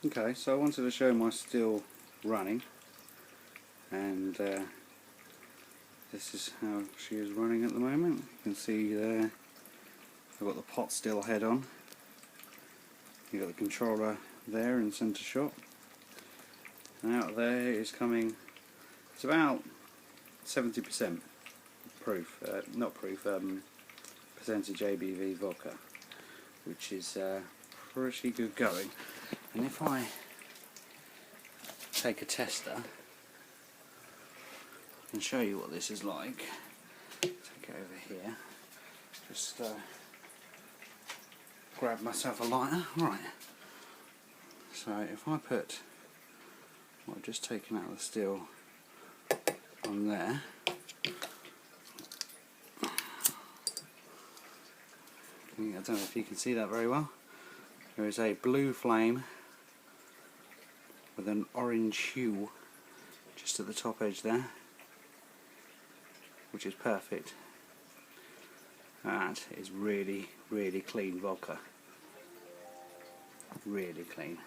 Okay, so I wanted to show my still running, and this is how she is running at the moment. You can see there I've got the pot still head on. You've got the controller there in centre shot, and out there is coming, it's about 70% proof, not proof, percentage ABV vodka, which is pretty good going. And if I take a tester, I can show you what this is like. Take it over here. Just grab myself a lighter. Right. So if I put what I've just taken out of the still on there, I don't know if you can see that very well. There is a blue flame with an orange hue just at the top edge there, which is perfect. That is really, really clean vodka. Really clean.